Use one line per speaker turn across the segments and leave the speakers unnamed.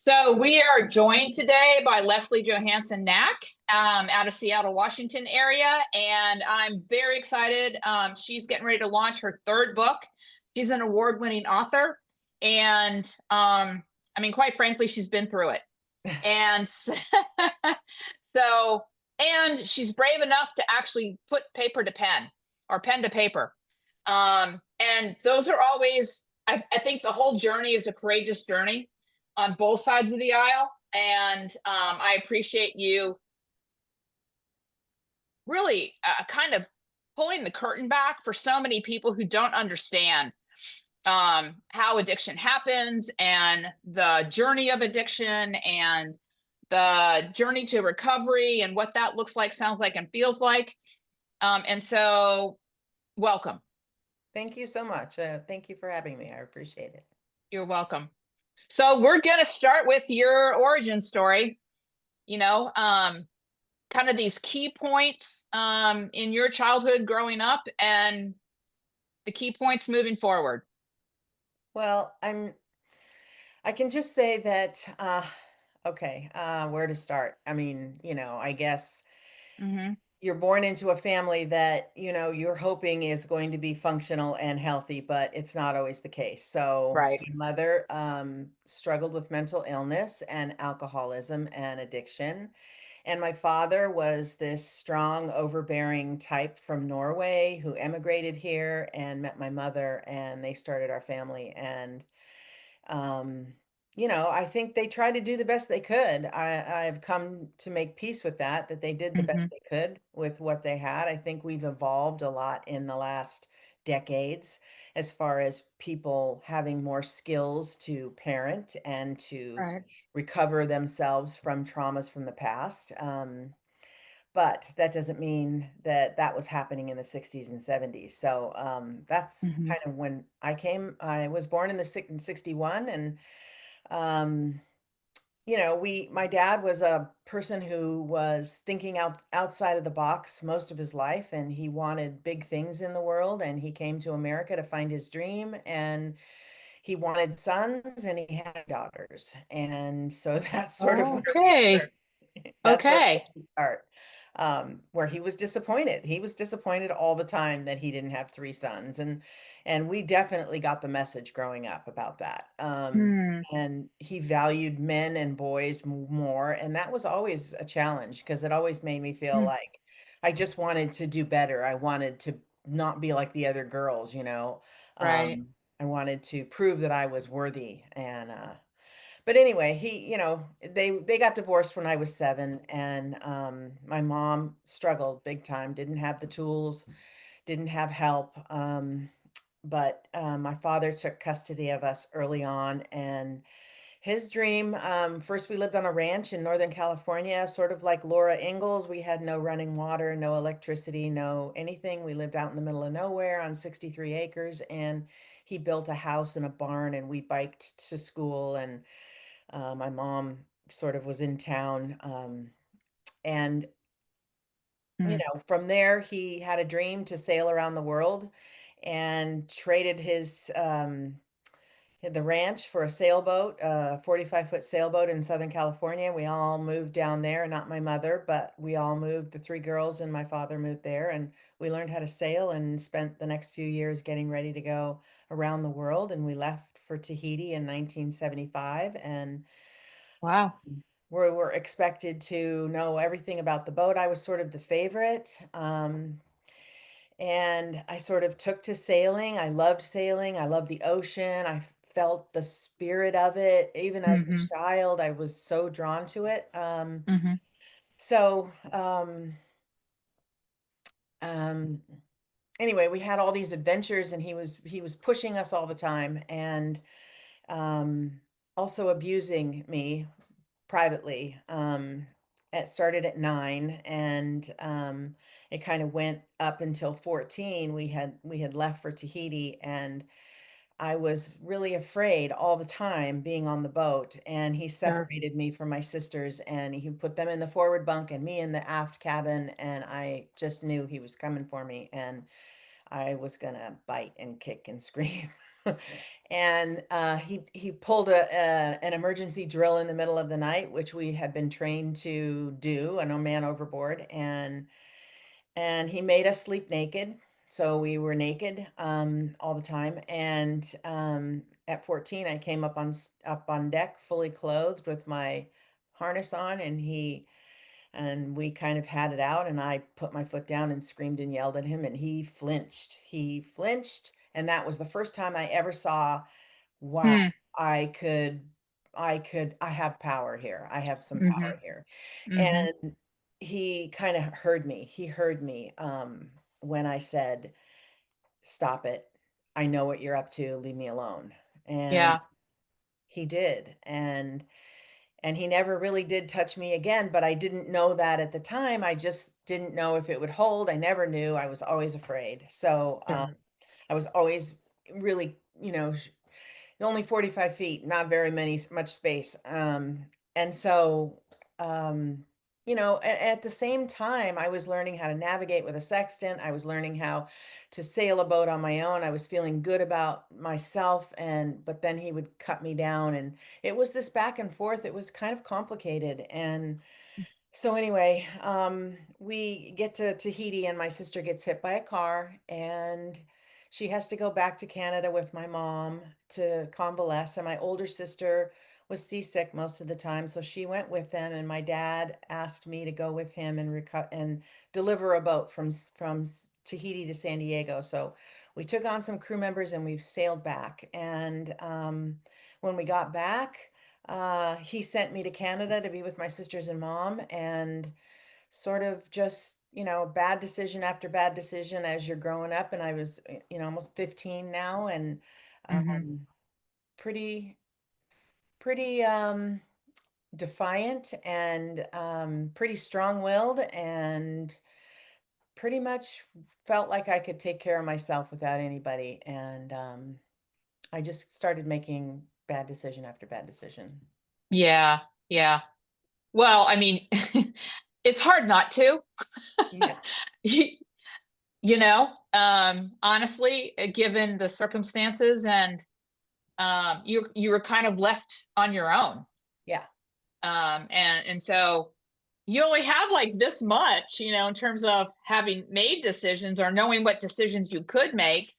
So we are joined today by Leslie Johansson Knack out of Seattle, Washington area, and I'm very excited. She's getting ready to launch her third book. She's an award-winning author, and I mean, quite frankly, she's been through it, and so and she's brave enough to actually put paper to pen or pen to paper. And those are always, I think the whole journey is a courageous journey on both sides of the aisle. And I appreciate you really kind of pulling the curtain back for so many people who don't understand how addiction happens and the journey of addiction and the journey to recovery and what that looks like, sounds like, and feels like. And so, welcome.
Thank you so much. Thank you for having me. I appreciate it.
You're welcome. So we're going to start with your origin story, you know, kind of these key points in your childhood growing up and the key points moving forward.
Well, I can just say that, where to start? I guess
Hmm.
you're born into a family that, you're hoping is going to be functional and healthy, but it's not always the case. So
Right.
my mother struggled with mental illness and alcoholism and addiction. And my father was this strong, overbearing type from Norway who emigrated here and met my mother, and they started our family. And um, I think they tried to do the best they could. I've come to make peace with that they did the
Hmm.
best they could with what they had. I think we've evolved a lot in the last decades as far as people having more skills to parent and to
Right.
recover themselves from traumas from the past. But that doesn't mean that that was happening in the 60s and 70s. So that's
Hmm.
kind of when I was born in in 61. And um, my dad was a person who was thinking outside of the box most of his life, and he wanted big things in the world, and he came to America to find his dream, and he wanted sons and he had daughters. And so that's sort of where we
Okay.
start. That's sort of
Okay.
where we start. Where he was disappointed. He was disappointed all the time that he didn't have three sons. And we definitely got the message growing up about that.
Hmm.
And he valued men and boys more. And that was always a challenge because it always made me feel
Hmm.
like I just wanted to do better. I wanted to not be like the other girls.
Right.
I wanted to prove that I was worthy. And but anyway, they got divorced when I was 7, and my mom struggled big time, didn't have the tools, didn't have help. But my father took custody of us early on, and his dream, first we lived on a ranch in Northern California, sort of like Laura Ingalls. We had no running water, no electricity, no anything. We lived out in the middle of nowhere on 63 acres, and he built a house and a barn, and we biked to school. And my mom sort of was in town. And,
Hmm.
from there, he had a dream to sail around the world and traded the ranch for a sailboat, a 45-foot sailboat in Southern California. We all moved down there, not my mother, but we all moved, the three girls and my father moved there, and we learned how to sail and spent the next few years getting ready to go around the world. And we left for Tahiti in 1975, and
Wow.
we were expected to know everything about the boat. I was sort of the favorite. And I sort of took to sailing. I loved sailing. I loved the ocean. Felt the spirit of it. Even as
Hmm.
a child, I was so drawn to it.
Hmm.
So, um, anyway, we had all these adventures, and he was pushing us all the time, and um, also abusing me privately. It started at 9, and it kind of went up until 14. We had left for Tahiti, and I was really afraid all the time being on the boat. And he
Sure.
separated me from my sisters, and he put them in the forward bunk and me in the aft cabin. And I just knew he was coming for me, and I was gonna bite and kick and scream. And he pulled an emergency drill in the middle of the night, which we had been trained to do, a no man overboard, and he made us sleep naked. So we were naked all the time. And at 14, I came up on deck fully clothed with my harness on, and we kind of had it out, and I put my foot down and screamed and yelled at him, and he flinched. He flinched, and that was the first time I ever saw, wow,
Hmm.
I could I have power here. I have some
Mm-hmm.
power here.
Mm-hmm.
And he kind of heard me. He heard me when I said, "Stop it. I know what you're up to. Leave me alone." And
Yeah.
he did. And he never really did touch me again, but I didn't know that at the time. I just didn't know if it would hold. I never knew. I was always afraid. So
Sure.
I was always really, only 45 feet, not very much space. And so, um, at the same time, I was learning how to navigate with a sextant. I was learning how to sail a boat on my own. I was feeling good about myself, but then he would cut me down, and it was this back and forth. It was kind of complicated. And so anyway, we get to Tahiti, and my sister gets hit by a car, and she has to go back to Canada with my mom to convalesce. And my older sister was seasick most of the time, so she went with them. And my dad asked me to go with him and deliver a boat from Tahiti to San Diego. So we took on some crew members and we sailed back. And when we got back, he sent me to Canada to be with my sisters and mom, and sort of just, bad decision after bad decision as you're growing up. And I was, almost 15 now, and
Mm-hmm.
um, pretty, pretty defiant, and pretty strong-willed, and pretty much felt like I could take care of myself without anybody. And I just started making bad decision after bad decision.
Yeah. Yeah. Well, I mean, it's hard not to.
Yeah.
You, honestly, given the circumstances, and you were kind of left on your own.
Yeah.
And so you only have like this much, in terms of having made decisions or knowing what decisions you could make.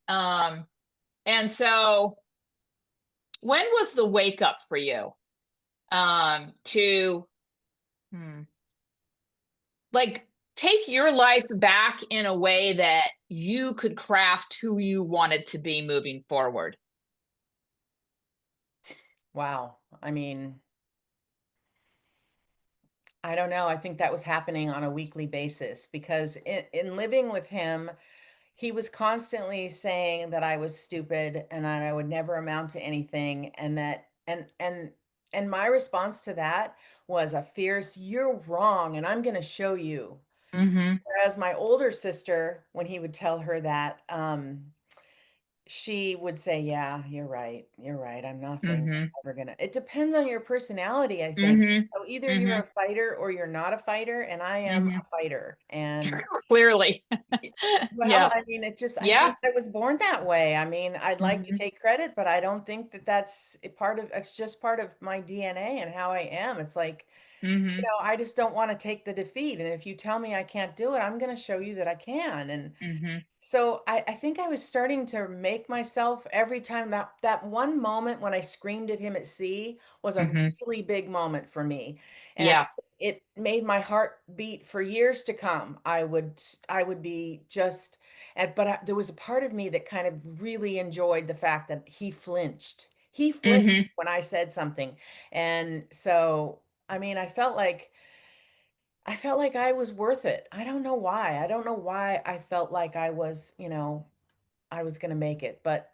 Um, and so when was the wake up for you? To hmm, like take your life back in a way that you could craft who you wanted to be moving forward.
Wow. I mean, I don't know. I think that was happening on a weekly basis, because in living with him, he was constantly saying that I was stupid and that I would never amount to anything, and and my response to that was a fierce, "You're wrong, and I'm going to show you."
Mm-hmm.
Whereas my older sister, when he would tell her that, she would say, "Yeah, you're right. You're right. I'm nothing.
Mm-hmm.
I'm never gonna." It depends on your personality, I think.
Mm-hmm.
So either you're
Mm-hmm.
a fighter or you're not a fighter, and I am
Mm-hmm.
a fighter. And
Clearly.
well,
Yeah.
I mean, I
Yeah.
think I was born that way. I mean, I'd like to
Mm-hmm.
take credit, but I don't think that that's a part of, it's just part of my DNA and how I am. It's like,
Mm-hmm.
I just don't want to take the defeat. And if you tell me I can't do it, I'm going to show you that I can. And
Mm-hmm.
so I think I was starting to make myself, every time, that one moment when I screamed at him at sea was a
Mm-hmm.
really big moment for me. And
Yeah.
it made my heart beat for years to come. I would be just, but there was a part of me that kind of really enjoyed the fact that he flinched. He flinched
Mm-hmm.
when I said something. And so, I mean, I felt like I was worth it. I don't know why. I don't know why I felt like I was, I was going to make it. But,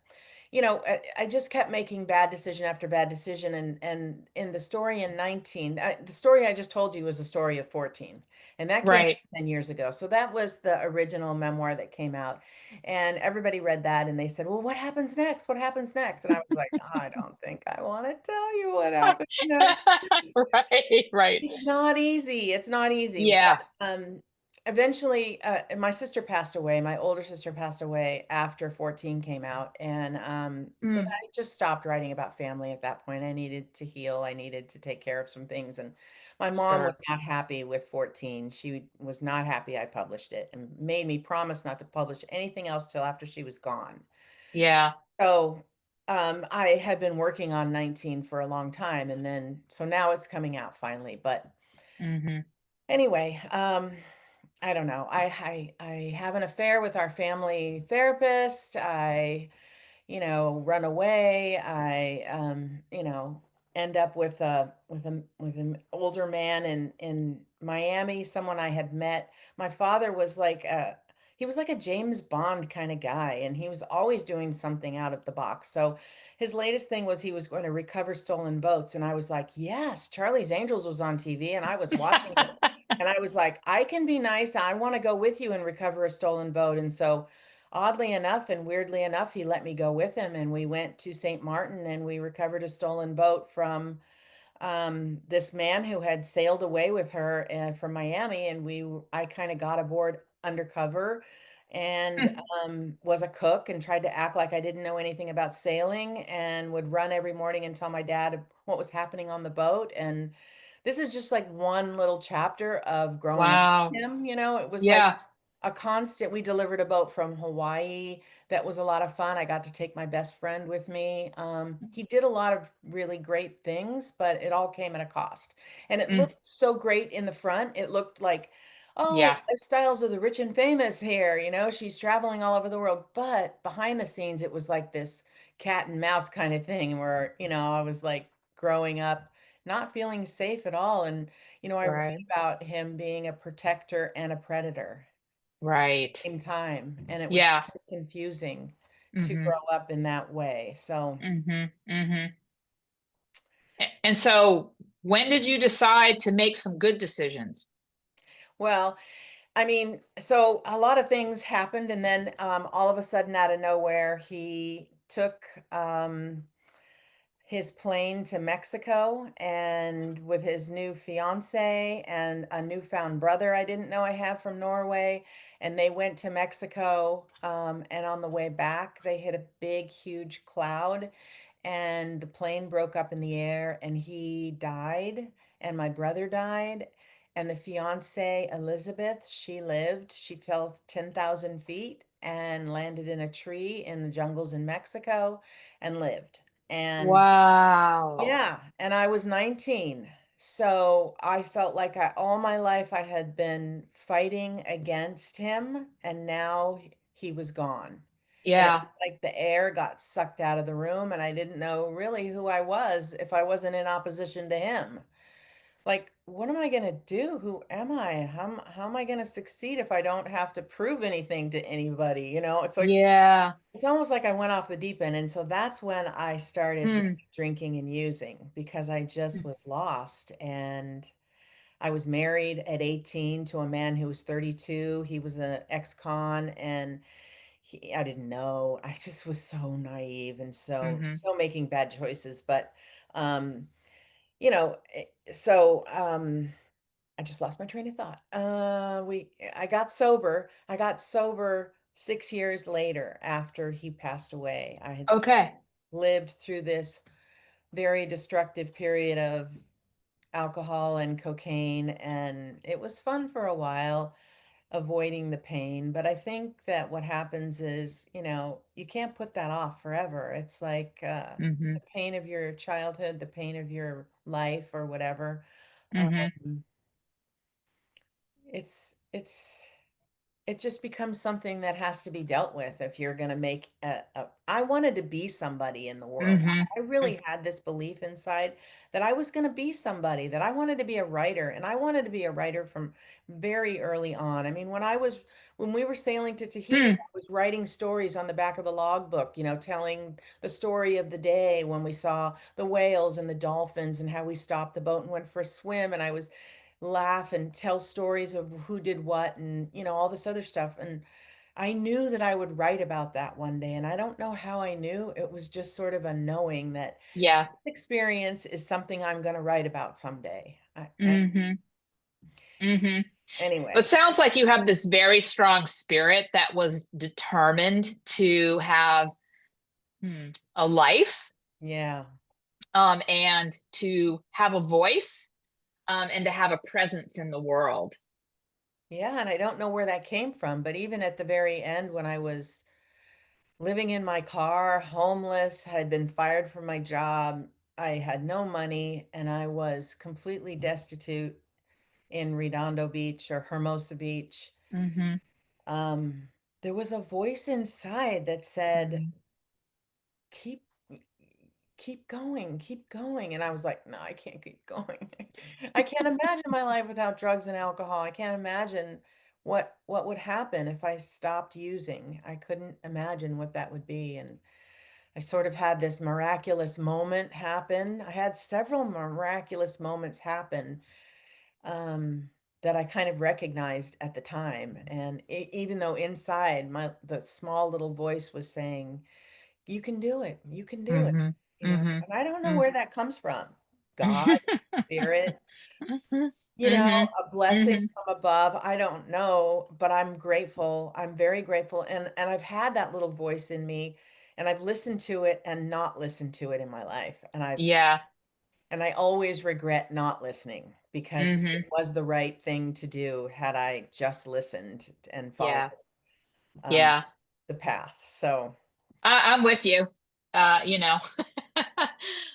I just kept making bad decision after bad decision. And in the story in 19, the story I just told you was the story of 14. And that came
Right.
out 10 years ago. So that was the original memoir that came out. And everybody read that and they said, "Well, what happens next? What happens next?" And I was like, "I don't think I want to tell you what happens next."
Right. Right.
It's not easy. It's not easy.
Yeah.
But eventually, my sister passed away. My older sister passed away after 14 came out, and so
Mm,
I just stopped writing about family at that point. I needed to heal. I needed to take care of some things, and my mom
sure.
was not happy with 14. She was not happy I published it, and made me promise not to publish anything else till after she was gone.
Yeah.
So, I had been working on 19 for a long time, and then so now it's coming out finally. But
Hmm.
anyway, I don't know. I have an affair with our family therapist. I, run away. I, end up with an older man in Miami, someone I had met. My father was like he was like a James Bond kind of guy, and he was always doing something out of the box. So his latest thing was he was going to recover stolen boats, and I was like, yes, Charlie's Angels was on TV, and I was watching it. And I was like, I can be nice. I want to go with you and recover a stolen boat. And so, oddly enough and weirdly enough, he let me go with him. And we went to St. Martin and we recovered a stolen boat from this man who had sailed away with her from Miami. And I kind of got aboard undercover and was a cook and tried to act like I didn't know anything about sailing and would run every morning and tell my dad what was happening on the boat. And this is just like one little chapter of growing up
Wow.
with him. It was like
Yeah.
a constant. We delivered a boat from Hawaii. That was a lot of fun. I got to take my best friend with me. He did a lot of really great things, but it all came at a cost. And it
Mm,
looked so great in the front. It looked like, oh,
yeah.
lifestyles of the rich and famous here. She's traveling all over the world. But behind the scenes, it was like this cat and mouse kind of thing where, I was like growing up, not feeling safe at all. And, I wrote
Right.
about him being a protector and a predator
Right.
same time, and it was
Yeah.
kind of confusing to
Hmm.
grow up in that way. So,
Hmm. Hmm. And so when did you decide to make some good decisions?
well, I mean, so a lot of things happened, and then all of a sudden, out of nowhere, he took his plane to Mexico and with his new fiance and a newfound brother I didn't know I have from Norway. And they went to Mexico. And on the way back, they hit a big, huge cloud and the plane broke up in the air and he died. And my brother died. And the fiance, Elizabeth, she lived. She fell 10,000 feet and landed in a tree in the jungles in Mexico and lived. And
Wow.
yeah, and I was 19. So I felt like all my life I had been fighting against him, and now he was gone. And it
Yeah.
was like the air got sucked out of the room, and I didn't know really who I was if I wasn't in opposition to him. Like, what am I going to do? Who am I? How am I going to succeed if I don't have to prove anything to anybody? It's like
Yeah.
it's almost like I went off the deep end. And so that's when I started really
Mm,
drinking and using because I just was lost. And I was married at 18 to a man who was 32. He was an ex-con and I didn't know. I just was so naive and
mm-hmm.
so making bad choices. But um, you know, eh, so I just lost my train of thought. I got sober 6 years later after he passed away. I had
Okay.
lived through this very destructive period of alcohol and cocaine, and it was fun for a while, avoiding the pain. But I think that what happens is, you can't put that off forever. It's like
Mm-hmm.
the pain of your childhood, the pain of your life, or whatever.
Mm-hmm.
Um, it's it just becomes something that has to be dealt with if you're going to make I wanted to be somebody in the world.
Mm-hmm.
I really had this belief inside that I was going to be somebody, that I wanted to be a writer, and I wanted to be a writer from very early on. I mean, when we were sailing to Tahiti,
Mm,
I was writing stories on the back of the logbook, telling the story of the day when we saw the whales and the dolphins and how we stopped the boat and went for a swim, and I was laugh and tell stories of who did what and all this other stuff. And I knew that I would write about that one day, and I don't know how I knew. It was just sort of a knowing that
yeah.
experience is something I'm going to write about someday.
Mm-hmm. Mm-hmm. It
Anyway,
sounds like you have this very strong spirit that was determined to have a life,
yeah.
and to have a voice, and to have a presence in the world.
Yeah, and I don't know where that came from, but even at the very end when I was living in my car, homeless, had been fired from my job, I had no money, and I was completely destitute in Redondo Beach or Hermosa Beach.
Hmm.
Um, there was a voice inside that said,
Hmm.
keep keep going. And I was like, no, I can't keep going. I can't imagine my life without drugs and alcohol. I can't imagine what would happen if I stopped using. I couldn't imagine what that would be. And I sort of had this miraculous moment happen. I had several miraculous moments happen, um, that I kind of recognized at the time. And even though inside the small little voice was saying, you can do it. You can do it.
Hmm.
You know,
Hmm.
and I don't know
Hmm.
where that comes from. God, spirit,
Hmm.
a blessing
Hmm.
from above. I don't know, but I'm grateful. I'm very grateful. And I've had that little voice in me and I've listened to it and not listened to it in my life.
Yeah.
And I always regret not listening because it
Hmm.
was the right thing to do had I just listened and followed
Yeah.
um,
Yeah.
the path. So,
I'm with you. You know,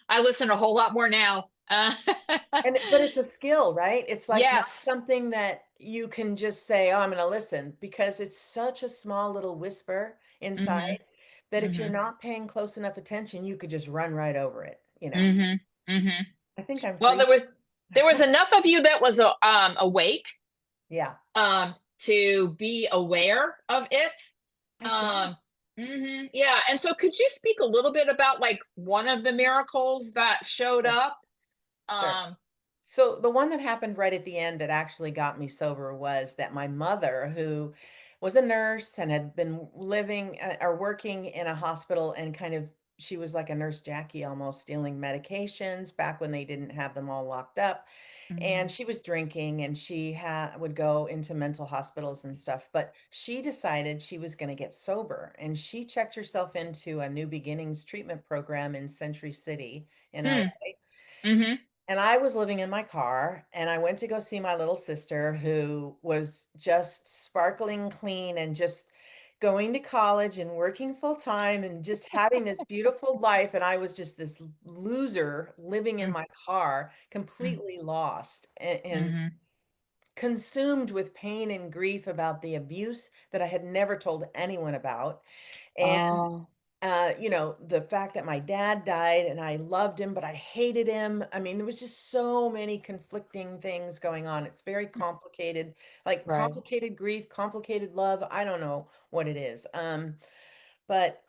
I listen a whole lot more now.
but it's a skill, right? It's like not
Yes.
something that you can just say, "Oh, I'm going to listen," because it's such a small little whisper
Hmm.
inside that if you're
Hmm.
not paying close enough attention, you could just run right over it, you know.
Hmm. Hmm.
I think I'm
Well,
pretty,
there was enough of you that was awake,
yeah,
to be aware of it.
I guess.
Um, yeah. And so, could you speak a little bit about like one of the miracles that showed
Sure.
up?
Sure.
Um,
So the one that happened right at the end that actually got me sober was that my mother, who was a nurse and had been living or working in a hospital and kind of she was like a nurse Jackie almost stealing medications back when they didn't have them all locked up. And
mhm.
she was drinking and she would go into mental hospitals and stuff, but she decided she was going to get sober and she checked herself into a New Beginnings treatment program in Century City in
Hmm.
LA.
Mm-hmm.
And I was living in my car and I went to go see my little sister who was just sparkling clean and just going to college and working full time and just having this beautiful life. And I was just this loser living in my car, completely lost and
Mm-hmm.
consumed with pain and grief about the abuse that I had never told anyone about. And
Oh,
the fact that my dad died and I loved him, but I hated him. I mean, there was just so many conflicting things going on. It's very complicated, like
right.
complicated grief, complicated love. I don't know what it is. But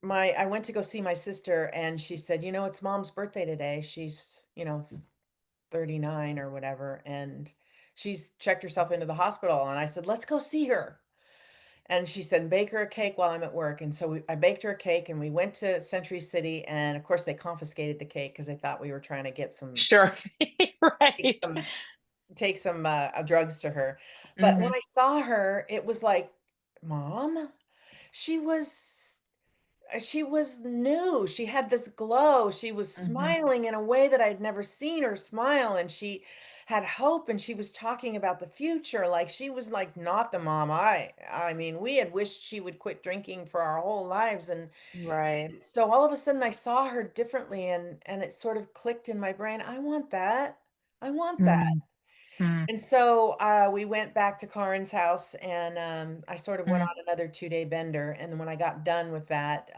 my I went to go see my sister and she said, it's mom's birthday today. She's, 39 or whatever, and she's checked herself into the hospital. And I said, let's go see her. And she said, bake her a cake while I'm at work. And so I baked her a cake and we went to Century City. And of course, they confiscated the cake because they thought we were trying to get
Sure.
take
Right.
some, take some drugs to her. But when
Mm-hmm.
I saw her, it was like, Mom, she was she was new. She had this glow. She was
Mm-hmm.
smiling in a way that I'd never seen her smile, and she had hope, and she was talking about the future. Like she was like not the mom I mean, we had wished she would quit drinking for our whole lives. And
Right.
so all of a sudden I saw her differently and it sort of clicked in my brain. I want that. I want that.
Mm-hmm.
And so we went back to Karin's house and I sort of went on another 2-day bender. And then when I got done with that,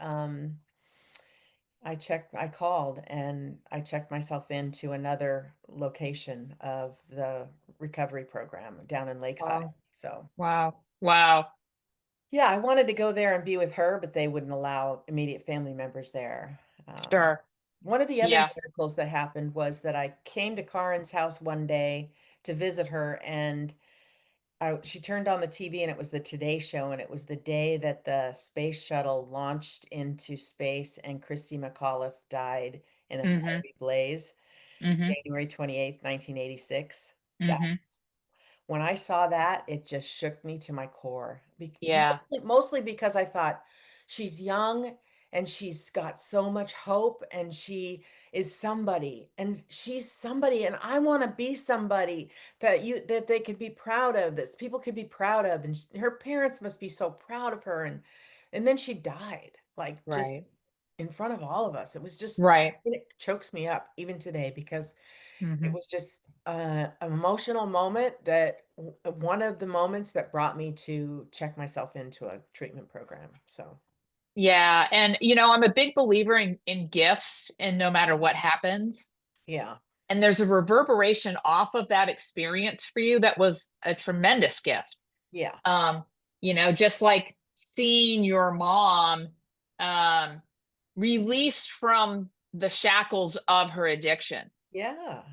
I called and I checked myself into another location of the recovery program down in Lakeside.
Wow.
So,
Wow. Wow.
yeah, I wanted to go there and be with her, but they wouldn't allow immediate family members there.
Sure.
One of the other
Yeah.
miracles that happened was that I came to Karin's house one day to visit her, and she turned on the TV and it was the Today Show, and it was the day that the space shuttle launched into space and Christy McAuliffe died in a
Mm-hmm.
fiery blaze,
Mm-hmm.
January 28th, 1986.
Mm-hmm.
When I saw that, it just shook me to my core.
Yeah.
Mostly because I thought she's young and she's got so much hope and she is somebody and she's somebody and I want to be somebody that they could be proud of, that people could be proud of, and her parents must be so proud of her, and then she died like
Right.
just in front of all of us. It was just
Right.
it chokes me up even today because it
Hmm.
was just an emotional moment that one of the moments that brought me to check myself into a treatment program. So,
Yeah. And, I'm a big believer in gifts and no matter what happens.
yeah,
And there's a reverberation off of that experience for you that was a tremendous gift.
yeah,
Um, just like seeing your mom um, released from the shackles of her addiction.
yeah.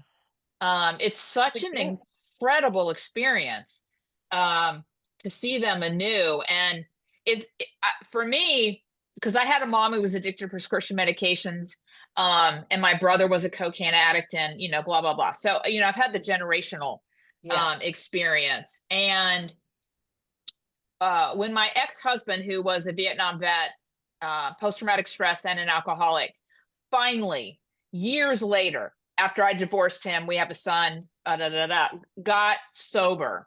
It's such
The
an
gift.
incredible experience um, to see them anew. And for me, because I had a mom who was addicted to prescription medications, and my brother was a cocaine addict, and blah blah blah. So I've had the generational
Yeah,
experience. And when my ex-husband, who was a Vietnam vet, post-traumatic stress, and an alcoholic, finally, years later, after I divorced him, we have a son, got sober.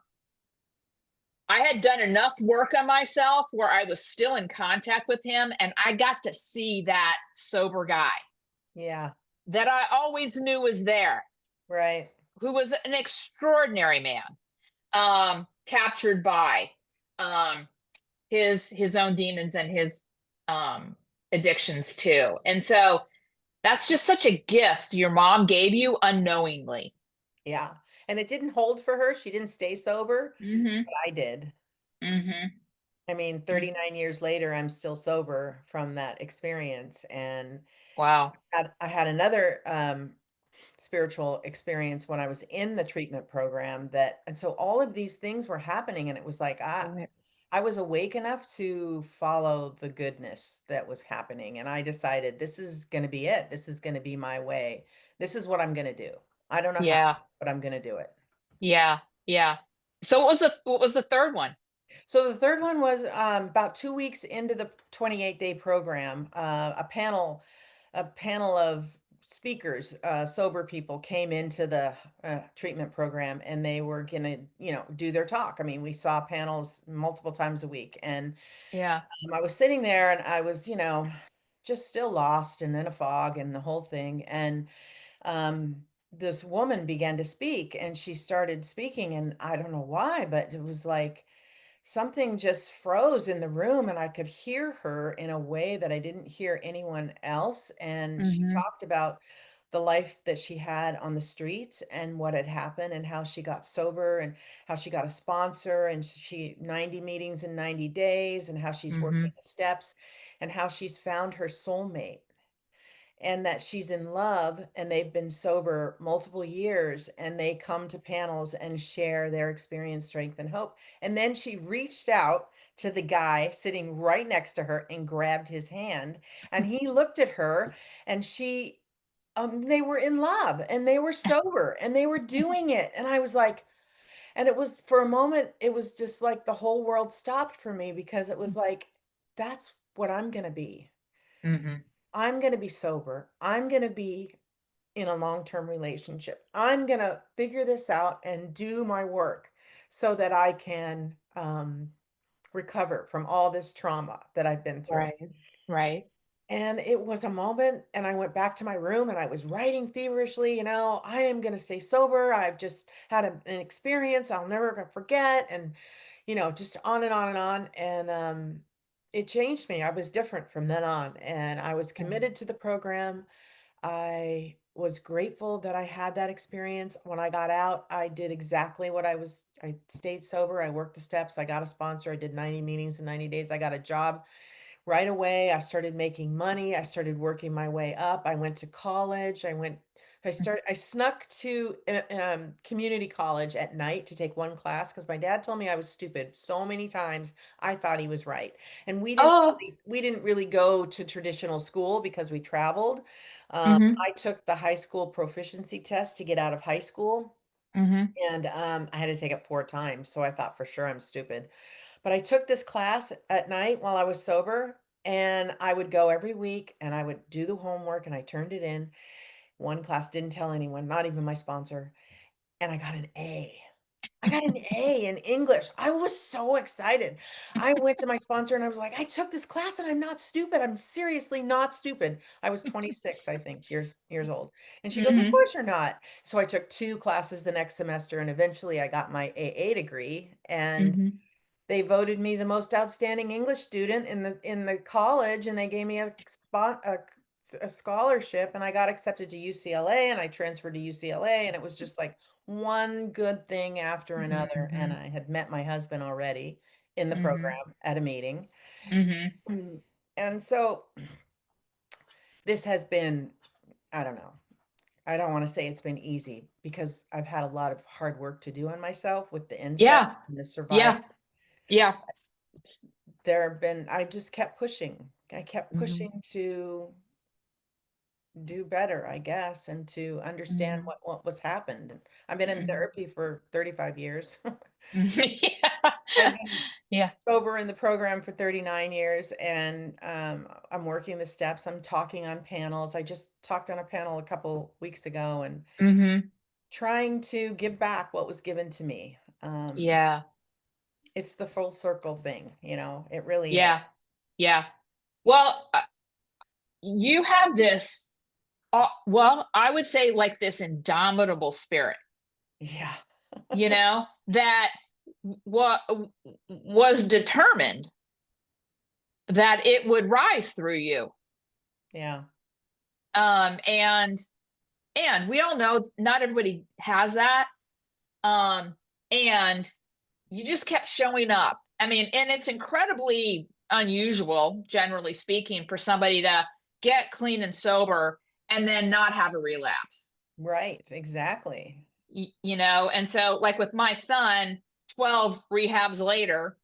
I had done enough work on myself where I was still in contact with him, and I got to see that sober guy
yeah,
that I always knew was there,
right.
who was an extraordinary man, captured by um, his own demons and his um, addictions too. And so that's just such a gift your mom gave you unknowingly.
Yeah. And it didn't hold for her. She didn't stay sober,
Mm-hmm.
but I did.
Mm-hmm.
I mean, 39 years later, I'm still sober from that experience. And
Wow.
I had another spiritual experience when I was in the treatment program that, and so all of these things were happening, and it was like
Right.
I was awake enough to follow the goodness that was happening, and I decided this is going to be it. This is going to be my way. This is what I'm going to do. I don't know how,
Yeah.
but I'm going to do it.
Yeah. Yeah. So what was the third one?
So the third one was about 2 weeks into the 28-day program. A panel of speakers, sober people, came into the treatment program, and they were gonna, do their talk. I mean, we saw panels multiple times a week, and
Yeah.
I was sitting there, and I was, just still lost and in a fog and the whole thing. And this woman began to speak, and she started speaking, and I don't know why, but it was like something just froze in the room, and I could hear her in a way that I didn't hear anyone else. And she
Mm-hmm.
talked about the life that she had on the streets and what had happened and how she got sober and how she got a sponsor, and she 90 meetings in 90 days, and how she's
Mm-hmm.
working the steps, and how she's found her soulmate, and that she's in love, and they've been sober multiple years, and they come to panels and share their experience, strength, and hope. And then she reached out to the guy sitting right next to her and grabbed his hand, and he looked at her, and they were in love, and they were sober, and they were doing it. And I was like, and it was, for a moment, it was just like the whole world stopped for me, because it was like, that's what I'm going to be.
Mm-hmm.
I'm going to be sober. I'm going to be in a long-term relationship. I'm going to figure this out and do my work so that I can recover from all this trauma that I've been through.
Right. Right.
And it was a moment, and I went back to my room, and I was writing feverishly, I am going to stay sober. I've just had an experience I'll never gonna forget. And, just on and on and on. And it changed me. I was different from then on, and I was
Right.
committed to the program. I was grateful that I had that experience. When I got out, I did exactly I stayed sober. I worked the steps. I got a sponsor. I did 90 meetings in 90 days. I got a job right away. I started making money. I started working my way up. I went to college. I snuck to community college at night to take one class because my dad told me I was stupid so many times. I thought he was right. And
Oh.
we didn't really go to traditional school because we traveled.
Mm-hmm.
I took the high school proficiency test to get out of high school.
Mhm.
And I had to take it 4 times, so I thought for sure I'm stupid. But I took this class at night while I was sober, and I would go every week, and I would do the homework, and I turned it in. One class, didn't tell anyone, not even my sponsor, and I got an A. I got an A in English. I was so excited. I went to my sponsor and I was like, "I took this class and I'm not stupid. I'm seriously not stupid." I was 26, I think, years old. And she goes, "Of
Mhm.
course you're not." So I took 2 classes the next semester and eventually I got my AA degree, and
Mhm.
they voted me the most outstanding English student in the college, and they gave me a scholarship, and I got accepted to UCLA, and I transferred to UCLA, and it was just like one good thing after another, and
Mhm.
I had met my husband already in the
Mhm.
program at a meeting.
Mhm.
And so this has been, I don't know. I don't want to say it's been easy because I've had a lot of hard work to do on myself with the insight
Yeah.
and the survival.
Yeah. Yeah.
There have been, I just kept pushing. I kept
Mhm.
pushing to do better, I guess, and to understand
Mhm.
what was happened. And I've been in
Mhm.
therapy for 35 years.
Yeah.
I've been
Yeah.
sober in the program for 39 years, and I'm working the steps. I'm talking on panels. I just talked on a panel a couple weeks ago and
Mhm.
trying to give back what was given to me.
Yeah.
It's the full circle thing, it really is.
Yeah. Yeah. Well, you have this, well, I would say like this indomitable spirit,
Yeah.
that what was determined that it would rise through you.
Yeah.
And we all know not everybody has that. Um, and you just kept showing up. I mean, and it's incredibly unusual, generally speaking, for somebody to get clean and sober and then not have a relapse.
Right. Exactly.
And so like with my son, 12 rehabs later,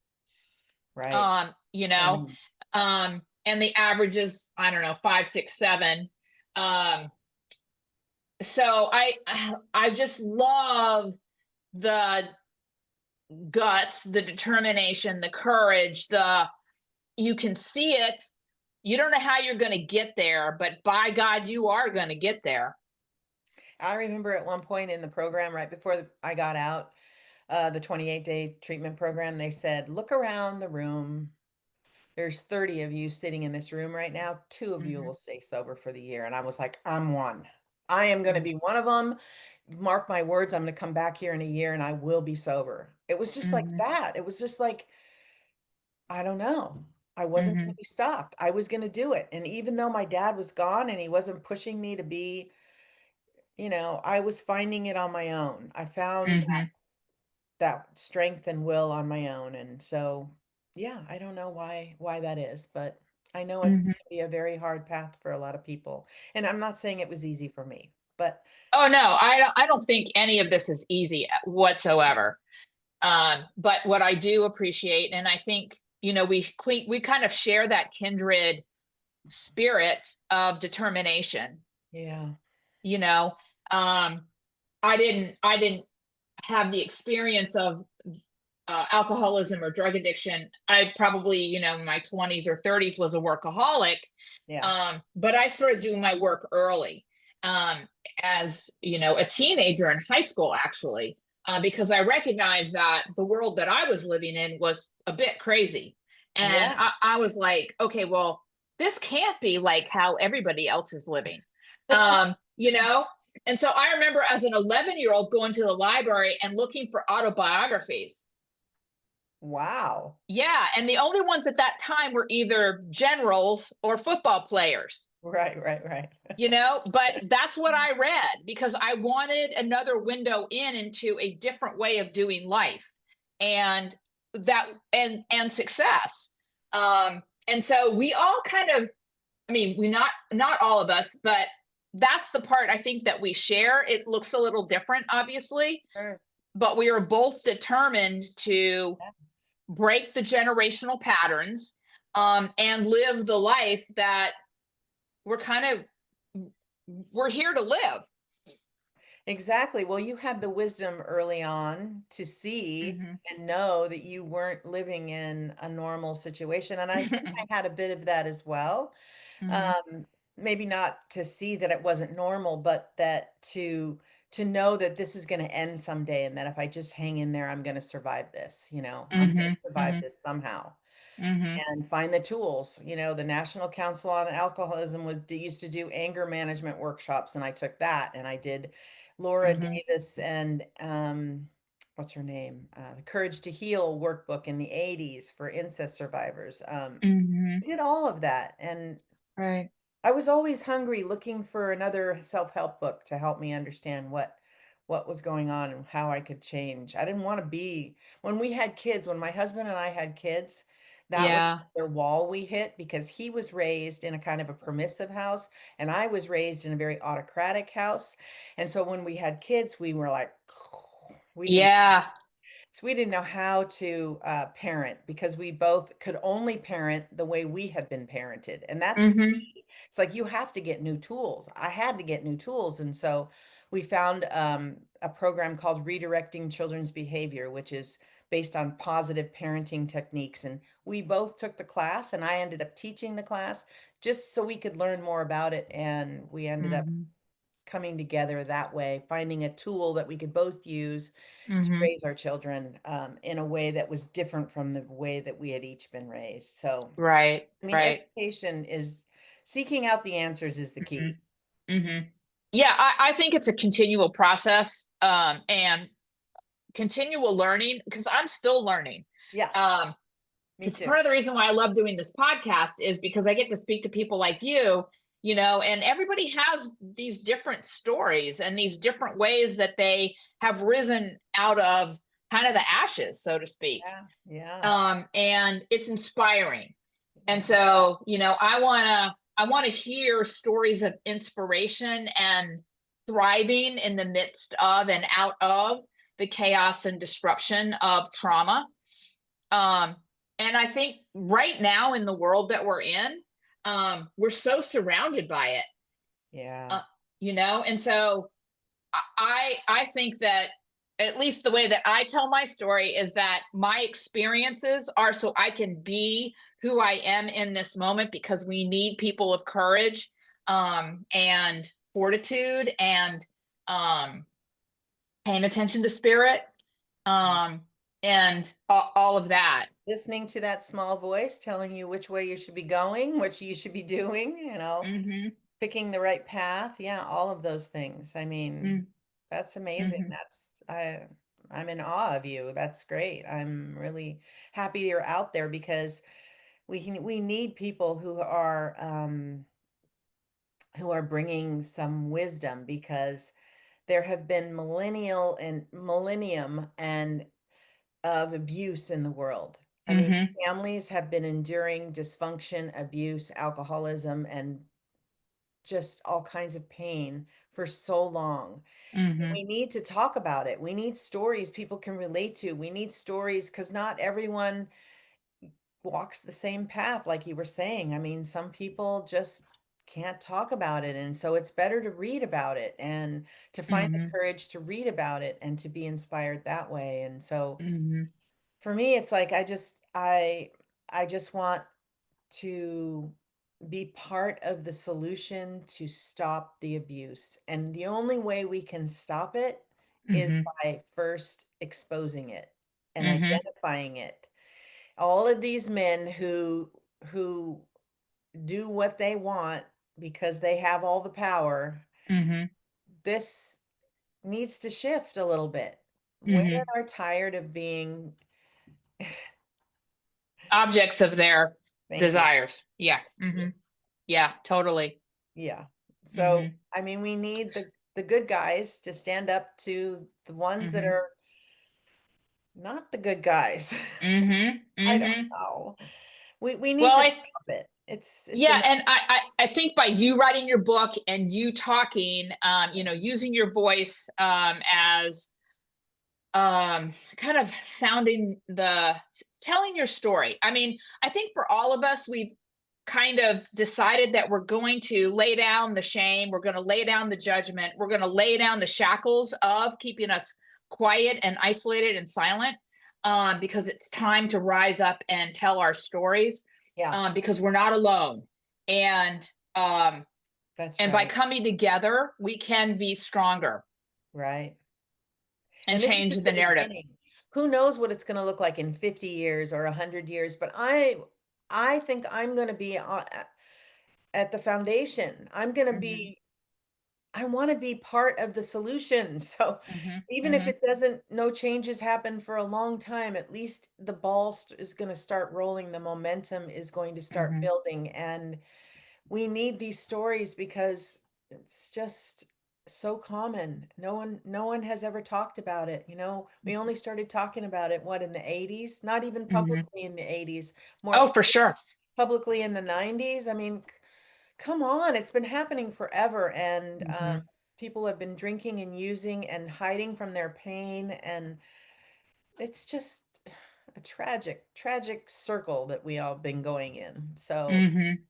Right.
um, you know,
And
and the average is, I don't know, 5, 6, 7. Um, so I just love the guts, the determination, the courage, you can see it. You don't know how you're going to get there, but by God, you are going to get there.
I remember at one point in the program, right before I got out, the 28-day treatment program, they said, "Look around the room. There's 30 of you sitting in this room right now. 2 of you will
Mhm.
stay sober for the year." And I was like, "I'm one. I am going to
Mhm.
be one of them. Mark my words, I'm going to come back here in a year and I will be sober." It was just like
Mhm.
that. It was just like, I don't know. I wasn't going to
Mhm.
be stopped. I was going to do it. And even though my dad was gone and he wasn't pushing me to be, I was finding it on my own. I found
Mhm.
that strength and will on my own, and so, yeah, I don't know why that is, but I know it's
Mhm.
can be a very hard path for a lot of people, and I'm not saying it was easy for me, but
Oh no, I don't think any of this is easy whatsoever. But what I do appreciate, and I think, we kind of share that kindred spirit of determination.
yeah.
You know, um, I didn't have the experience of alcoholism or drug addiction. I probably, in my 20s or 30s was a workaholic.
Yeah.
But I started doing my work early, um, as, a teenager in high school, actually, because I recognized that the world that I was living in was a bit crazy. And
Yeah.
I was like, okay, well, this can't be like how everybody else is living. You know? And so I remember as an 11-year-old going to the library and looking for autobiographies.
Wow.
Yeah, and the only ones at that time were either generals or football players,
Right, right, right.
but that's what I read because I wanted another window into a different way of doing life and and success. And so we all kind of, I mean, we not all of us, but that's the part I think that we share. It looks a little different, obviously,
Sure.
but we are both determined to
Yes.
break the generational patterns, and live the life that we're kind of we're here to live.
Exactly. Well, you had the wisdom early on to see
Mhm.
and know that you weren't living in a normal situation, and I think I had a bit of that as well.
Mhm.
Um, Maybe not to see that it wasn't normal, but that to know that this is gonna end someday, and that if I just hang in there, I'm gonna survive this, I'm gonna
Mhm.
survive
Mhm.
this somehow.
Mhm.
And find the tools. The National Council on Alcoholism used to do anger management workshops, and I took that, and I did Laura
Mhm.
Davis and what's her name? The Courage to Heal workbook in the 80s for incest survivors.
Mhm.
I did all of that, and
Right.
I was always hungry looking for another self-help book to help me understand what was going on and how I could change. I didn't want to be when we had kids, when my husband and I had kids, that was
Yeah.
their wall we hit because he was raised in a kind of a permissive house and I was raised in a very autocratic house. And so when we had kids, we were like we didn't
Yeah.
so we didn't know how to parent because we both could only parent the way we had been parented. And that's the
Mhm.
key. It's like you have to get new tools. I had to get new tools. And so we found a program called Redirecting Children's Behavior, which is based on positive parenting techniques. And we both took the class, and I ended up teaching the class just so we could learn more about it. And we ended up
Mhm.
coming together that way, finding a tool that we could both use to
Mhm.
raise our children in a way that was different from the way that we had each been raised. So,
Right.
I mean,
Right.
education is seeking out the answers is the key.
Mhm. Mhm. Yeah, I think it's a continual process, and continual learning because I'm still learning.
Yeah,
Um,
me
it's
too.
part of the reason why I love doing this podcast is because I get to speak to people like you, and everybody has these different stories and these different ways that they have risen out of kind of the ashes, so to speak.
Yeah, yeah,
And it's inspiring. And
yeah,
so, I want to hear stories of inspiration and thriving in the midst of and out of the chaos and disruption of trauma. Um, and I think right now in the world that we're in, we're so surrounded by it,
yeah,
uh, and so I think that at least the way that I tell my story is that my experiences are so I can be who I am in this moment because we need people of courage, and fortitude and um, paying attention to spirit,
yeah.
um, and all of that.
Listening to that small voice telling you which way you should be going, what you should be doing,
Hmm.
picking the right path. Yeah, all of those things. I mean,
Mm-hmm.
that's amazing.
Mm-hmm.
I'm in awe of you. That's great. I'm really happy you're out there because we need people who are bringing some wisdom because there have been millennium and of abuse in the world. I mean,
Mm-hmm.
families have been enduring dysfunction, abuse, alcoholism, and just all kinds of pain for so long.
Mm-hmm.
We need to talk about it. We need stories people can relate to. We need stories because not everyone walks the same path, like you were saying. I mean, some people just can't talk about it. And so it's better to read about it and to find the
Mm-hmm.
courage to read about it and to be inspired that way. And so
Mm-hmm.
for me, it's like I just want to be part of the solution to stop the abuse. And the only way we can stop it is
Mm-hmm.
by first exposing it and
Mm-hmm.
identifying it. All of these men who do what they want because they have all the power,
Mm-hmm.
this needs to shift a little bit. Women
Mm-hmm.
are tired of being,
Objects of their
thank you.
desires. Yeah.
Thank you.
Mm-hmm. Yeah, totally.
Yeah. So,
Mm-hmm.
I mean, we need the good guys to stand up to the ones that
Mm-hmm.
are not the good guys.
Mm-hmm.
I don't
Mm-hmm.
know. We need
Well,
to
I
stop it. It's
yeah,
enough.
and I think by you writing your book and you talking, using your voice, as kind of sounding the telling your story. I mean, I think for all of us, kind of decided that we're going to lay down the shame, we're going to lay down the judgment, we're going to lay down the shackles of keeping us quiet and isolated and silent, because it's time to rise up and tell our stories,
Yeah,
because we're not alone. And um,
that's
and by
right.
coming together, we can be stronger
Right.
and
And this is
change
just
the
the
narrative.
beginning. Who knows what it's gonna look like in 50 years or 100 years, but I think I'm gonna be at the foundation. I'm gonna
Hmm.
be I wanna be part of the solution. So
Hmm.
even if
Hmm.
it doesn't no changes happen for a long time, at least the ball is gonna start rolling, the momentum is going to start
Hmm.
building, and we need these stories because it's just so common. No one has ever talked about it, you know? We only started talking about it, what, in the '80s? Not even
Hmm.
publicly in the '80s, more
Oh, for sure.
publicly in the '90s. I mean, come on, it's been happening forever, and,
Hmm.
people have been drinking and using and hiding from their pain, and it's just a tragic, tragic circle that we all been going in. So,
Hmm.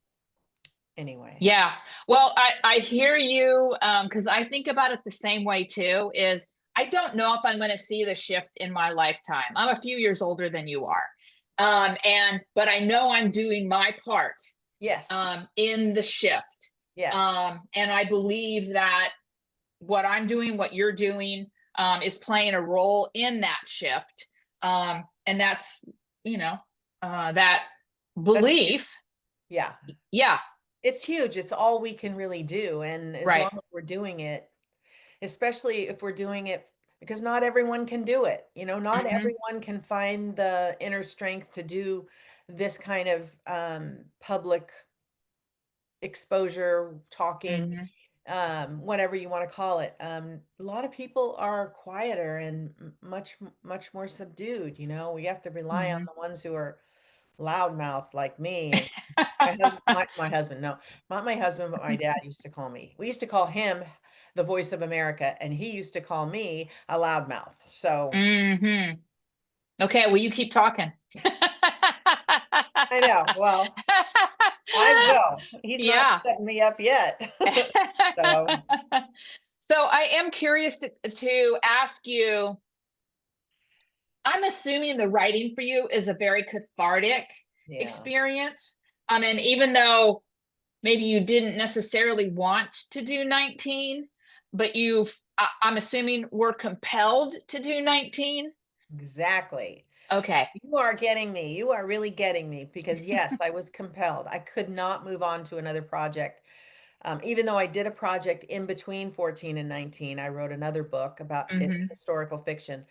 anyway.
Yeah. Well, I hear you, because I think about it the same way too. Is I don't know if I'm going to see the shift in my lifetime. I'm a few years older than you are, and but I know I'm doing my part,
Yes.
in the shift,
Yes.
and I believe that what I'm doing, what you're doing, is playing a role in that shift, and that's you know that
That's huge.
belief.
Yeah.
Yeah.
It's huge. It's all we can really do, and as
Right.
long as we're doing it, especially if we're doing it because not everyone can do it, you know, not
Hmm.
everyone can find the inner strength to do this kind of, public exposure, talking,
Hmm.
whatever you wanna call it. A lot of people are quieter and much more subdued, you know? We have to rely on
Hmm.
the ones who are loudmouth like me, and my husband, no, not my husband, but my dad used to call me. We used to call him the voice of America, and he used to call me a loudmouth. So,
Hmm. Okay, well, you keep talking.
I know, well, I will. He's not
Yeah.
shutting me up yet. So,
So I am curious to ask you, I'm assuming the writing for you is a very cathartic
yeah,
experience. And even though maybe you didn't necessarily want to do 19, but I'm assuming were compelled to do 19.
exactly.
Okay.
You are getting me. You are really getting me because, yes, I was compelled. I could not move on to another project. Even though I did a project in between 14 and 19, I wrote another book about
Hmm.
historical fiction.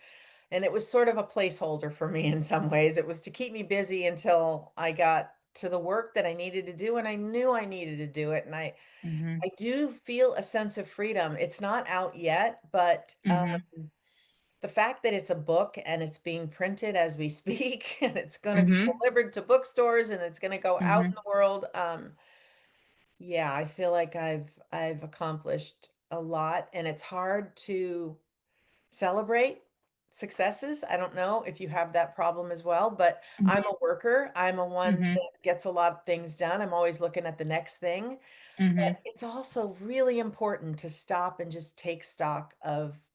And it was sort of a placeholder for me in some ways. It was to keep me busy until I got to the work that I needed to do, and I knew I needed to do it. And
Hmm.
I do feel a sense of freedom. It's not out yet, but
Hmm.
the fact that it's a book and it's being printed as we speak, and it's going to be
Hmm.
delivered to bookstores and it's going to go out in
Hmm.
the world. Yeah, I feel like I've accomplished a lot, and it's hard to celebrate successes. I don't know if you have that problem as well, but I'm
Hmm.
a worker. I'm a one
Hmm.
that gets a lot of things done. I'm always looking at the next thing. But
Hmm.
it's also really important to stop and just take stock of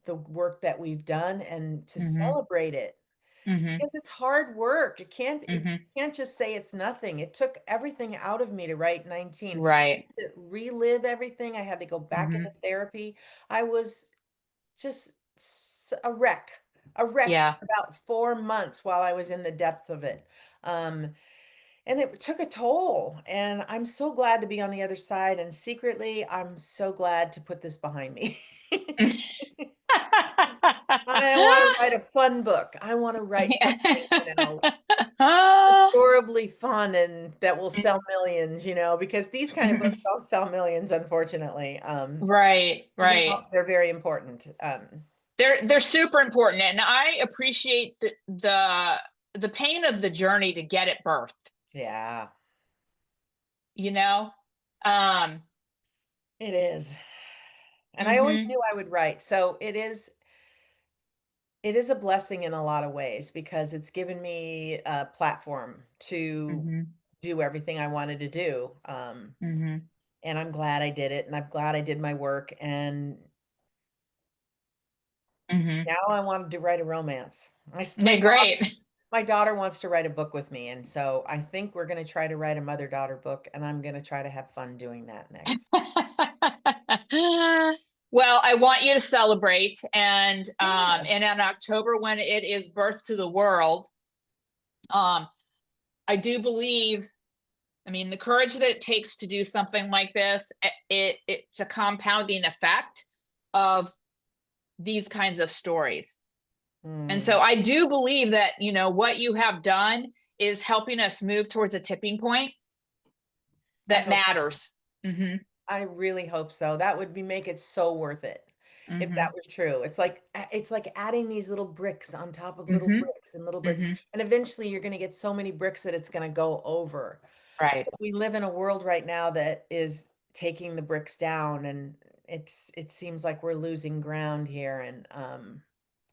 the work that we've done and to
Hmm.
celebrate it
Hmm.
because it's hard work. It
Hmm.
can't just say it's nothing. It took everything out of me to write 19. I
Right.
had to relive everything. I had to go back into
Hmm.
therapy. I was just a wreck
Yeah.
for about 4 months while I was in the depth of it, um, and it took a toll, and I'm so glad to be on the other side, and secretly, I'm so glad to put this behind me. I wanna write a fun book. I wanna write something, you know, adorably fun and that will sell millions, you know, because these kind of books don't sell millions, unfortunately,
Right,
even
right.
though they're very important,
They're super important, and I appreciate the pain of the journey to get it birthed,
yeah.
you know? Um,
It is. And I always
mhm,
knew I would write. So it is a blessing in a lot of ways because it's given me a platform to
mhm,
do everything I wanted to do.
Mm-hmm.
And I'm glad I did it, and I'm glad I did my work, and
Mm-hmm.
now I wanted to write a romance.
Yeah, great.
My daughter wants to write a book with me, and so I think we're going to try to write a mother-daughter book, and I'm going to try to have fun doing that next.
Well, I want you to celebrate,
Yes.
and in October when it is birth to the world, um, I do believe, I mean, the courage that it takes to do something like this, it's a compounding effect of these kinds of stories. And
Hmm.
so I do believe that, what you have done is helping us move towards a tipping point
I
that
hope
matters. Mm-hmm.
I really hope so. That would be make it so worth it if that
Mm-hmm.
was true. It's like adding these little bricks on top of little
Mm-hmm.
bricks and little bricks.
Mm-hmm.
And eventually you're going to get so many bricks that it's going to go over.
Right.
But we live in a world right now that is taking the bricks down, and it seems like we're losing ground here, and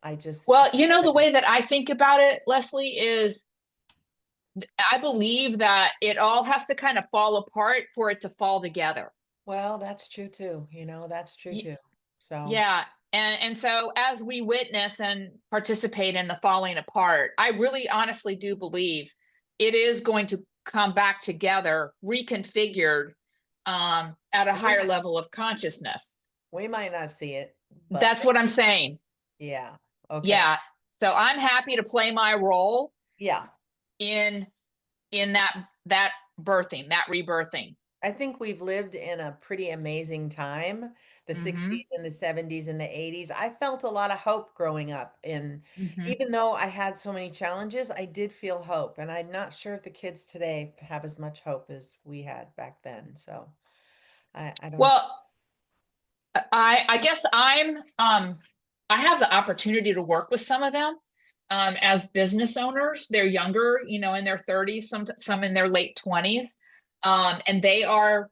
I just
Well, the way that I think about it, Leslie, is I believe that it all has to kind of fall apart for it to fall together.
well, that's true too. That's true
Y-
too. So,
Yeah. And so as we witness and participate in the falling apart, I really honestly do believe it is going to come back together, reconfigured, at a
we
higher
might
level of consciousness.
we might not see it, but
That's what I'm saying.
yeah. Okay.
Yeah. So I'm happy to play my role
Yeah.
in that birthing, that rebirthing.
I think we've lived in a pretty amazing time, the
Mm-hmm.
60s and the 70s and the 80s. I felt a lot of hope growing up, and
Mm-hmm.
even though I had so many challenges, I did feel hope, and I'm not sure if the kids today have as much hope as we had back then. So, I don't know.
Well, I guess I have the opportunity to work with some of them as business owners. They're younger, in their 30s, some in their late 20s. And they are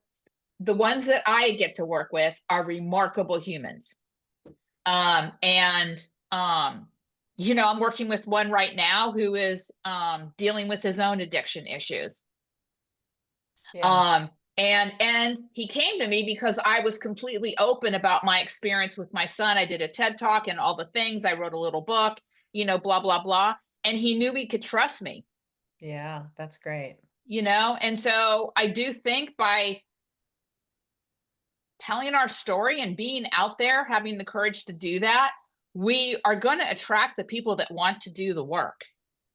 the ones that I get to work with are remarkable humans. And I'm working with one right now who is dealing with his own addiction issues.
Yeah.
Um, and he came to me because I was completely open about my experience with my son. I did a TED talk and all the things. I wrote a little book, blah, blah, blah. And he knew he could trust me,
Yeah, that's great.
And so I do think by telling our story and being out there, having the courage to do that, we are going to attract the people that want to do the work,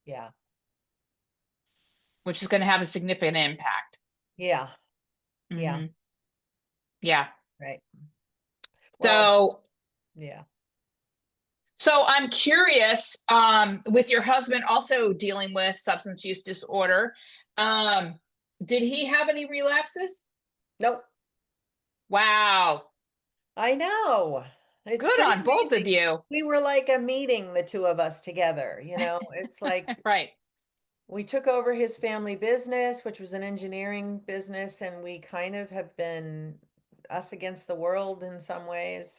Yeah.
which is going to have a significant impact.
Yeah. Yeah.
Hmm. Yeah.
Right. Well,
So
yeah.
So I'm curious, with your husband also dealing with substance use disorder, um, did he have any relapses?
Nope.
Wow.
I know. It's
Good
pretty
on both of
amazing.
you.
We were like a meeting, the two of us together. It's like
Right.
we took over his family business, which was an engineering business, and we kind of have been us against the world in some ways.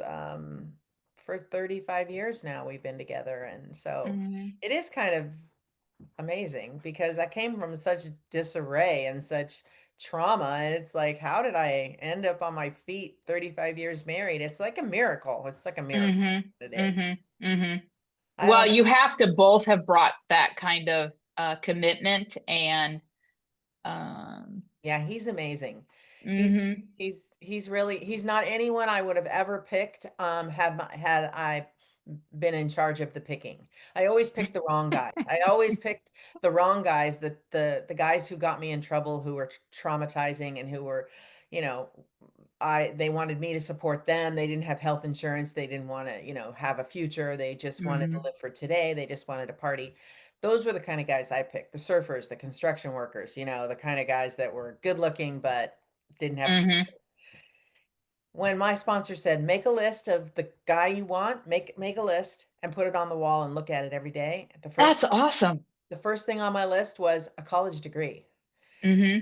For 35 years now, we've been together. And so
Hmm.
it is kind of amazing because I came from such disarray and such trauma. And it's like, how did I end up on my feet 35 years married? It's like a miracle. It's like a miracle.
Hmm.
It is.
Hmm. Hmm.
I
Well,
don't know.
you have to both have brought that kind of commitment and um,
Yeah, he's amazing. He's
hmm.
he's not anyone I would have ever picked, had I been in charge of the picking. I always picked the wrong guys. I always picked the wrong guys, the guys who got me in trouble, who were traumatizing and who were, you know, they wanted me to support them. They didn't have health insurance. They didn't want to, have a future. They just wanted to
Hmm.
live for today. They just wanted to party. Those were the kind of guys I picked. The surfers, the construction workers, the kind of guys that were good looking but didn't have.
Hmm.
When my sponsor said, "Make a list of the guy you want, make a list and put it on the wall and look at it every day."
That's awesome.
The first thing on my list was a college degree.
Hmm.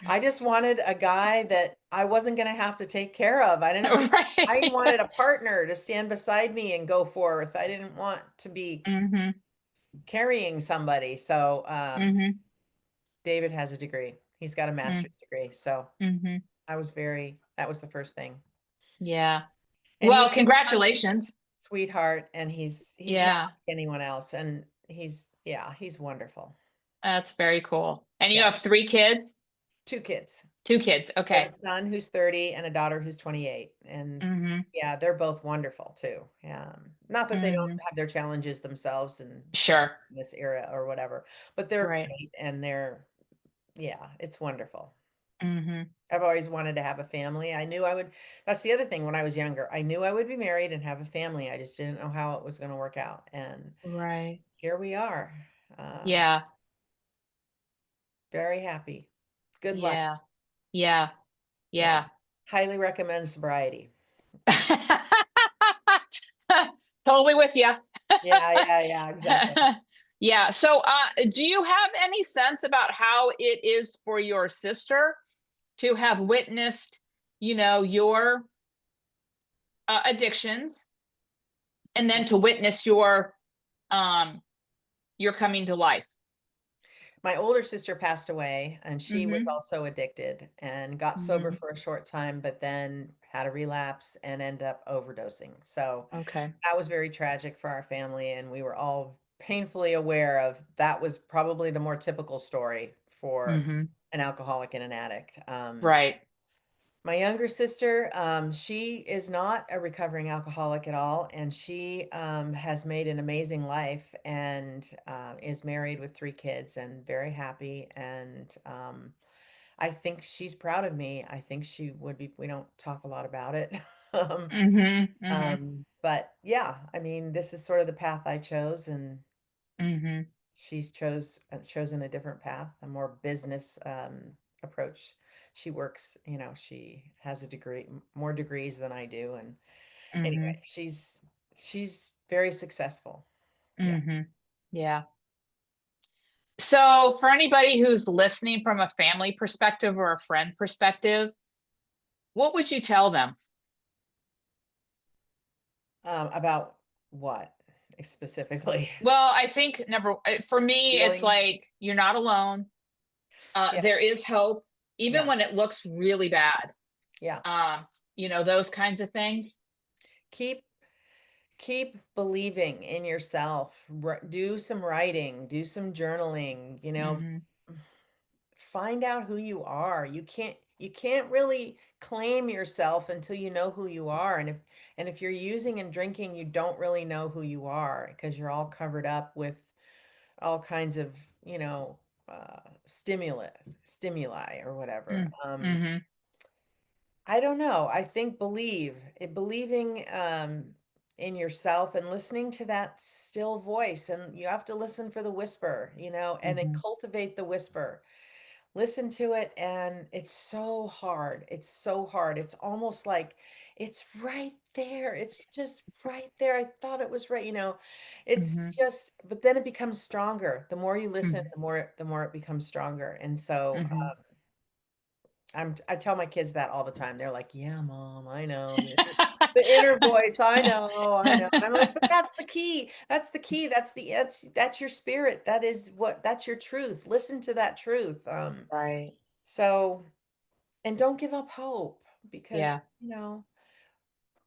I just wanted a guy that I wasn't going to have to take care of. I
Right.
wanted a partner to stand beside me and go forth. I didn't want to be
Hmm.
carrying somebody. So,
Hmm.
David has a degree. He's got a master's degree. So
Mm-hmm.
that was the first thing.
Yeah.
And
Well,
he's a
congratulations.
sweetheart, and he's not
Yeah,
like anyone else. And yeah, he's wonderful.
that's very cool. And you
Yeah.
have 3 kids?
2 kids.
2 kids.
I have a
Okay.
son who's 30 and a daughter who's 28. And
Mm-hmm.
yeah, they're both wonderful too. Yeah. Not that they don't
Mm-hmm.
have their challenges themselves and
Sure.
in this era or whatever, but they're
Right.
great and yeah, it's wonderful.
Mm-hmm.
I've always wanted to have a family. I knew I would. That's the other thing when I was younger. I knew I would be married and have a family. I just didn't know how it was going to work out. And
Right.
here we are. Uh,
Yeah.
very happy. Good life.
Yeah. Yeah.
Yeah.
Yeah.
Highly recommend sobriety.
Totally with you.
Yeah, yeah, yeah, exactly.
Yeah. So, do you have any sense about how it is for your sister to have witnessed, your addictions, and then to witness um your coming to life?
My older sister passed away and she was
Mm-hmm.
also addicted and got sober
Mm-hmm.
for a short time, but then had a relapse and ended up overdosing. So
Okay.
that was very tragic for our family, and we were all painfully aware of that was probably the more typical story for
Mm-hmm.
an alcoholic and an addict.
Right.
My younger sister, she is not a recovering alcoholic at all, and she has made an amazing life and is married with 3 kids and very happy. And I think she's proud of me. I think she would be. We don't talk a lot about it. um,
Mm-hmm. Mm-hmm.
but yeah, I mean, this is sort of the path I chose, and
Mm-hmm.
chosen a different path, a more business approach. She works, she has a degree, more degrees than I do, and
Mm-hmm.
anyway, she's very successful. Yeah.
Mm-hmm. Yeah. So, for anybody who's listening from a family perspective or a friend perspective, what would you tell them?
About what specifically?
Well, I think for me, it's
Healing.
like you're not alone.
Yeah,
There is hope, even
yeah,
when it looks really bad.
yeah.
Um, those kinds of things.
Keep keep believing in yourself. Do some writing, do some journaling,
Mm-hmm.
find out who you are. You can't really claim yourself until you know who you are. And if you're using and drinking, you don't really know who you are because you're all covered up with all kinds of, stimuli or whatever.
Mm-hmm.
I don't know. I think believing in yourself and listening to that still voice, and you have to listen for the whisper, and then
Mm-hmm.
cultivate the whisper. Listen to it, and it's so hard. It's so hard. It's almost like it's right there. It's just right there. I thought it was right,
Mm-hmm.
It's just, but then it becomes stronger. The more you listen,
Mm-hmm.
the more it becomes stronger. And so
Mm-hmm.
I tell my kids that all the time. They're like, "Yeah, mom, I know the inner voice. I know, I know." And I'm like, "But that's the key. That's the key. That's your spirit. That's your truth. Listen to that truth."
Right.
So, and don't give up hope
Yeah.
because,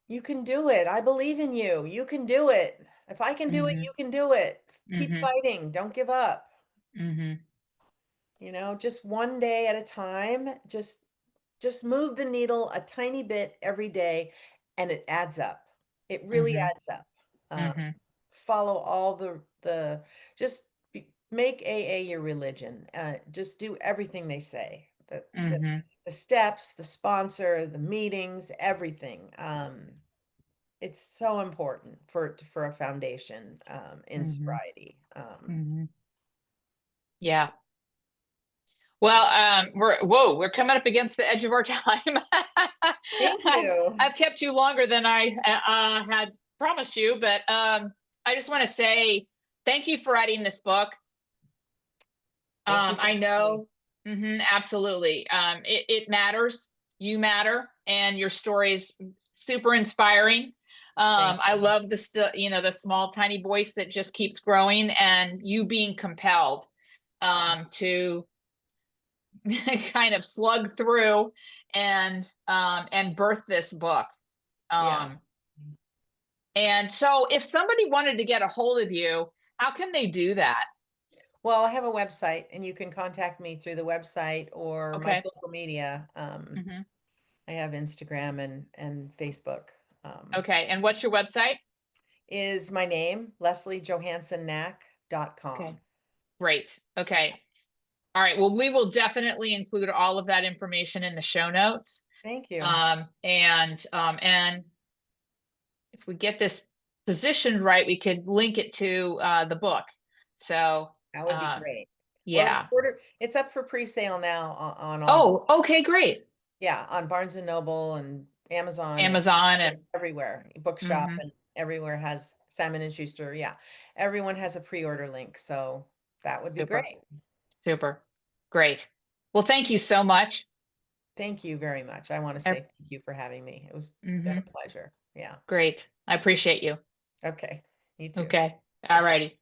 you can do it. I believe in you. You can do it. If I can do it,
Mm-hmm.
you can do it. Keep
Mm-hmm.
fighting. Don't give up.
Mm-hmm.
Just one day at a time. Just move the needle a tiny bit every day, and it adds up. It really
Mm-hmm.
adds up. Um,
Mm-hmm.
follow all just make AA your religion. Just do everything they say.
Mm-hmm.
The steps, the sponsor, the meetings, everything. It's so important for a foundation in
Mm-hmm.
sobriety.
Mm-hmm. Yeah. Well, we're coming up against the edge of our time.
Thank you.
I've kept you longer than I had promised you, but I just want to say thank you for writing this book.
Thank you for
I
having me.
know, absolutely. It matters. You matter, and your story is super inspiring.
Thank
I
you.
love the small, tiny voice that just keeps growing, and you being compelled
Yeah.
to kind of slug through and birth this book.
Yeah.
Um, and so if somebody wanted to get a hold of you, how can they do that?
Well, I have a website and you can contact me through the website or my
Okay.
social media.
Hmm.
I have Instagram and Facebook. Um,
Okay. And what's your website?
is my name, lesliejohansennack.com.
Okay. Great. Okay. All right. Well, we will definitely include all of that information in the show notes.
Thank you.
And if we get this positioned right, we could link it to the book. So,
That would be
uh,
great. Well,
yeah.
it's up for pre-sale now on Audible.
Oh, okay, great.
Yeah, on Barnes and Noble and Amazon and
Amazon and
everywhere. Bookshop
mhm,
and everywhere has Simon and Schuster. Yeah. Everyone has a pre-order link, so that would be
super,
great.
super, great. Well, thank you so much.
Thank you very much. I want to say thank you for having me. It was been
Mm-hmm,
a pleasure. Yeah.
great. I appreciate you.
Okay. You too.
Okay. All
Take care.
righty.